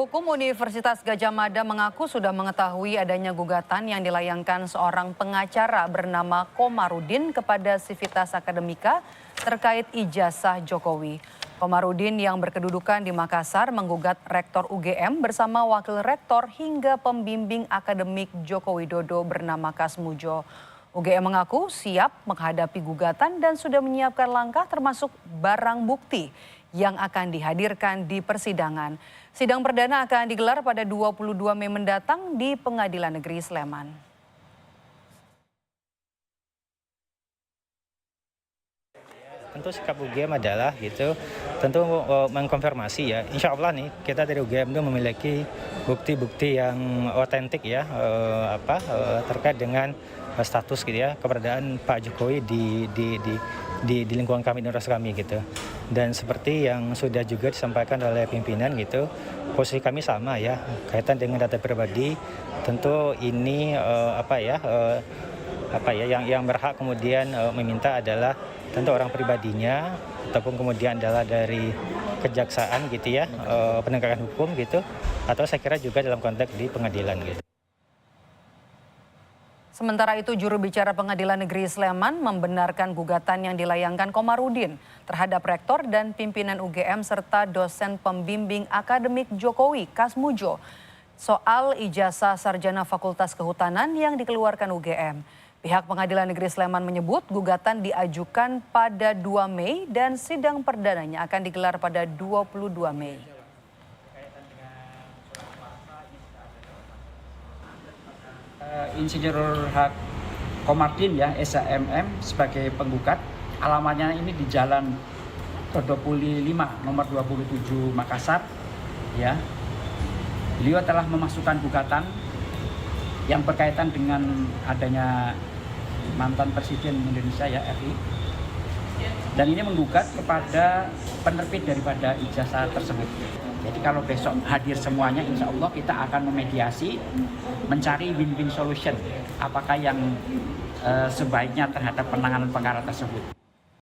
Hukum Universitas Gadjah Mada mengaku sudah mengetahui adanya gugatan yang dilayangkan seorang pengacara bernama Komarudin kepada Civitas Akademika terkait ijazah Jokowi. Komarudin yang berkedudukan di Makassar menggugat Rektor UGM bersama Wakil Rektor hingga pembimbing akademik Joko Widodo bernama Kasmujo. UGM mengaku siap menghadapi gugatan dan sudah menyiapkan langkah termasuk barang bukti yang akan dihadirkan di persidangan. Sidang perdana akan digelar pada 22 Mei mendatang di Pengadilan Negeri Sleman. Tentu sikap UGM adalah tentu mengkonfirmasi ya. Insya Allah nih kita dari UGM itu memiliki bukti-bukti yang otentik ya terkait dengan status keberadaan Pak Jokowi di lingkungan kami, di universitas kami gitu. Dan seperti yang sudah juga disampaikan oleh pimpinan posisi kami sama ya, kaitan dengan data pribadi. Tentu ini yang berhak kemudian meminta adalah tentu orang pribadinya ataupun kemudian adalah dari kejaksaan penegakan hukum atau saya kira juga dalam konteks di pengadilan gitu. Sementara itu, juru bicara Pengadilan Negeri Sleman membenarkan gugatan yang dilayangkan Komarudin terhadap Rektor dan pimpinan UGM serta dosen pembimbing akademik Jokowi, Kasmujo, soal ijazah sarjana Fakultas Kehutanan yang dikeluarkan UGM. Pihak Pengadilan Negeri Sleman menyebut gugatan diajukan pada 2 Mei dan sidang perdananya akan digelar pada 22 Mei. Insinyur Hak Komarudin ya, SHMM sebagai penggugat. Alamatnya ini di Jalan Todopuli 5 nomor 27 Makassar ya. Beliau telah memasukkan gugatan yang berkaitan dengan adanya mantan Presiden Indonesia ya, RI. Dan ini menggugat kepada penerbit daripada ijazah tersebut. Jadi kalau besok hadir semuanya, insya Allah kita akan memediasi, mencari win-win solution. Apakah yang sebaiknya terhadap penanganan perkara tersebut.